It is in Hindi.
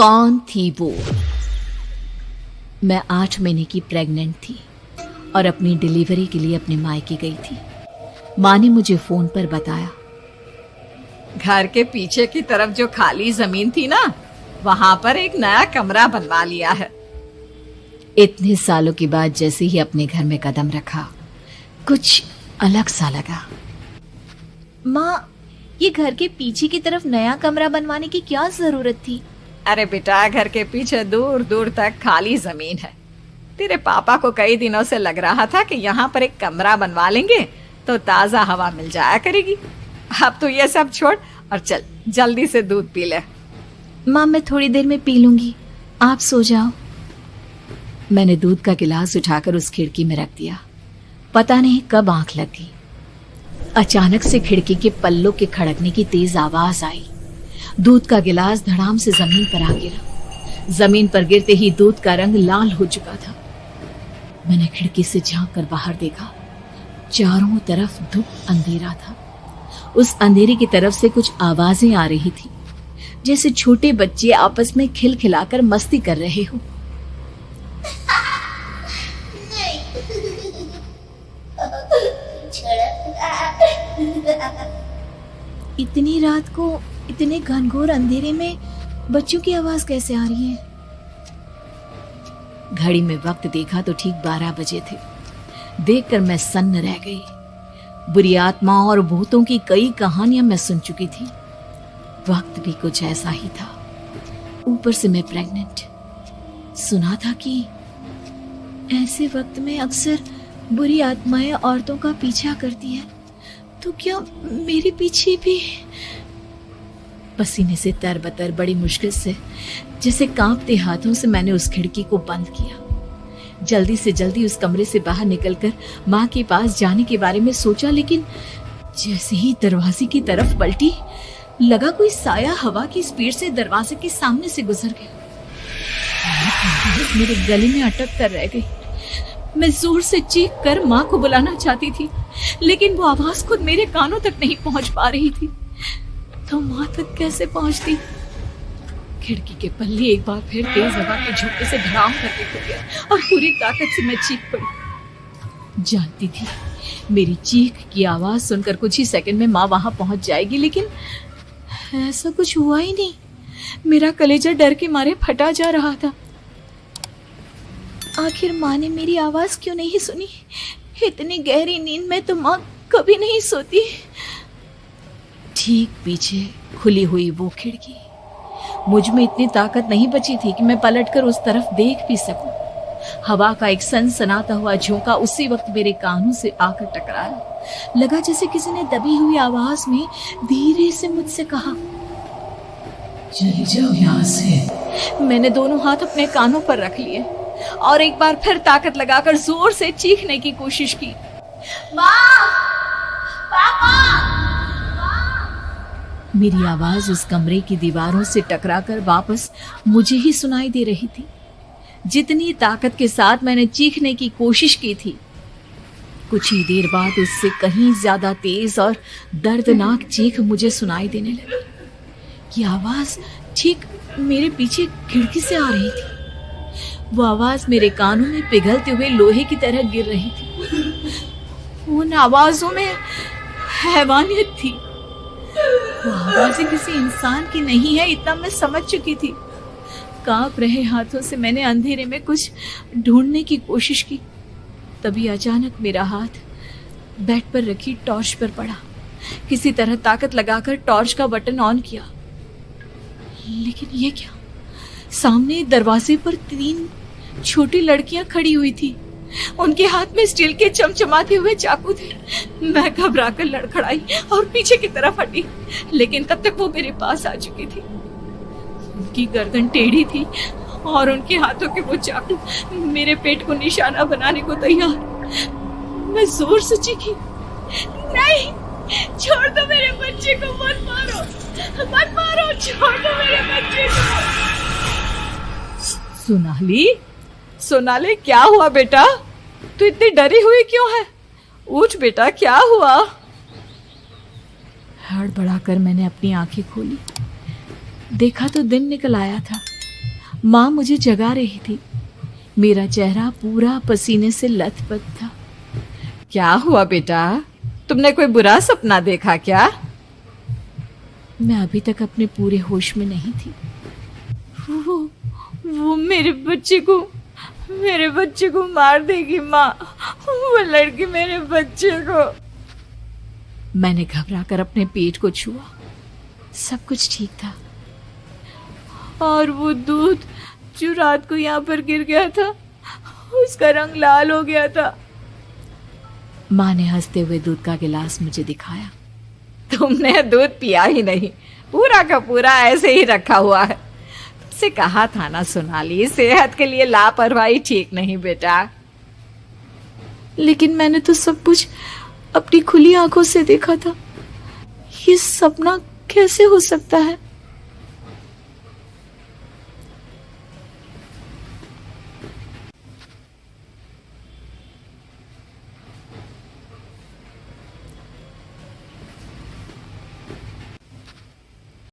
कौन थी वो? मैं 8 महीने की प्रेग्नेंट थी और अपनी डिलीवरी के लिए अपने मायके गई थी। माँ ने मुझे फोन पर बताया, घर के पीछे की तरफ जो खाली जमीन थी ना, वहां पर एक नया कमरा बनवा लिया है। इतने सालों के बाद जैसे ही अपने घर में कदम रखा, कुछ अलग सा लगा। माँ, ये घर के पीछे की तरफ नया कमरा बनवाने की क्या जरूरत थी? अरे बेटा, घर के पीछे दूर दूर तक खाली जमीन है। तेरे पापा को कई दिनों से लग रहा था कि यहाँ पर एक कमरा बनवा लेंगे तो ताजा हवा मिल जाया करेगी। अब तो ये सब छोड़ और चल जल्दी से दूध पी ले। माँ, मैं थोड़ी देर में पी लूंगी, आप सो जाओ। मैंने दूध का गिलास उठाकर उस खिड़की में रख दिया। पता नहीं कब आंख लगी। अचानक से खिड़की के पल्लों के खड़कने की तेज आवाज आई। दूध का गिलास धड़ाम से जमीन पर आ गिरा। जमीन पर गिरते ही दूध का रंग लाल हो चुका था। मैंने खिड़की से झांक कर बाहर देखा। चारों तरफ धूप अंधेरा था। उस अंधेरे की तरफ से कुछ आवाजें आ रही थी, जैसे छोटे बच्चे आपस में खिलखिलाकर मस्ती कर रहे हो। इतनी रात को इतने घनघोर अंधेरे में बच्चों की आवाज कैसे आ रही है? घड़ी में वक्त देखा तो ठीक 12 बजे थे। देखकर मैं सन्न रह गई। बुरी आत्माओं और भूतों की कई कहानियां मैं सुन चुकी थी। वक्त भी कुछ ऐसा ही था। ऊपर से मैं प्रेग्नेंट। सुना था कि ऐसे वक्त में अक्सर बुरी आत्माएं औरतों का पीछा करती है, तो क्या मेरे पीछे भी? पसीने से तरबतर बड़ी मुश्किल से, जैसे कांपते हाथों से मैंने उस खिड़की को बंद किया। जल्दी से जल्दी उस कमरे से बाहर निकलकर माँ के पास जाने के बारे में सोचा, लेकिन जैसे ही दरवाजे की तरफ पलटी, लगा कोई साया हवा की स्पीड से दरवाजे के सामने से गुजर गया। मेरे गले में अटक कर रह गई। मैं जोर से चीख कर माँ को बुलाना चाहती थी, लेकिन वो आवाज खुद मेरे कानों तक नहीं पहुंच पा रही थी। तो माँ तक कैसे पहुंचती? खिड़की के पल्ले एक बार फिर तेज हवा के झोंके से धड़ाम करके खुल गया और पूरी ताकत से मैं चीख पड़ी। जानती थी मेरी चीख की आवाज सुनकर कुछ ही सेकंड में माँ वहां पहुंच जाएगी, लेकिन ऐसा कुछ हुआ ही नहीं। मेरा कलेजा डर के मारे फटा जा रहा था। आखिर माँ ने मेरी आवाज क्यों नहीं सुनी? इतनी गहरी नींद में तो माँ कभी नहीं सोती। ठीक पीछे खुली हुई वो खिड़की। मुझ में इतनी ताकत नहीं बची थी कि मैं पलटकर उस तरफ देख भी सकूं। हवा का एक सनसनाता हुआ झोंका उसी वक्त मेरे कानों से आकर टकराया। लगा जैसे किसी ने दबी हुई आवाज में धीरे से मुझसे कहा, चली जाओ यहाँ से। मैंने दोनों हाथ अपने कानों पर रख लिए और एक बार फिर ताकत लगाकर जोर से चीखने की कोशिश की। माँ! पापा! मेरी आवाज उस कमरे की दीवारों से टकराकर वापस मुझे ही सुनाई दे रही थी। जितनी ताकत के साथ मैंने चीखने की कोशिश की थी, कुछ ही देर बाद उससे कहीं ज्यादा तेज और दर्दनाक चीख मुझे सुनाई देने लगी। ये आवाज ठीक मेरे पीछे खिड़की से आ रही थी। वो आवाज मेरे कानों में पिघलते हुए लोहे की तरह गिर रही थी। उन आवाजों में हैवानियत थी। वो आवाजें किसी इंसान की नहीं है, इतना मैं समझ चुकी थी। कांप रहे हाथों से मैंने अंधेरे में कुछ ढूंढने की कोशिश की। तभी अचानक मेरा हाथ बेड पर रखी टॉर्च पर पड़ा। किसी तरह ताकत लगाकर टॉर्च का बटन ऑन किया, लेकिन ये क्या? सामने दरवाजे पर 3 छोटी लड़कियां खड़ी हुई थी। उनके हाथ में स्टील के चमचमाते हुए चाकू थे। मैं घबराकर लड़खड़ाई और पीछे की तरफ हटी, लेकिन तब तक वो मेरे पास आ चुकी थी। उनकी गर्दन टेढ़ी थी और उनके हाथों के वो चाकू मेरे पेट को निशाना बनाने को तैयार। मैं जोर से चीखी, नहीं, छोड़ दो मेरे बच्चे को, मत मारो, मत मारो, छोड़ दो मेरे बच्चे को। सोनाली, क्या हुआ बेटा? तू इतनी डरी हुई क्यों है? उठ बेटा, क्या हुआ? हड़बड़ाकर मैंने अपनी आंखें खोली। देखा तो दिन निकल आया था। माँ मुझे जगा रही थी। मेरा चेहरा पूरा पसीने से लथपथ था। क्या हुआ बेटा, तुमने कोई बुरा सपना देखा क्या? मैं अभी तक अपने पूरे होश में नहीं थी। वो मेरे बच्चे को मार देगी माँ। वो लड़की मेरे बच्चे को। मैंने घबरा कर अपने पेट को छुआ। सब कुछ ठीक था। और वो दूध जो रात को यहाँ पर गिर गया था, उसका रंग लाल हो गया था। माँ ने हंसते हुए दूध का गिलास मुझे दिखाया। तुमने दूध पिया ही नहीं, पूरा का पूरा ऐसे ही रखा हुआ है। तुमसे कहा था ना सोनाली, सेहत के लिए लापरवाही ठीक नहीं बेटा। लेकिन मैंने तो सब कुछ अपनी खुली आंखों से देखा था। ये सपना कैसे हो सकता है?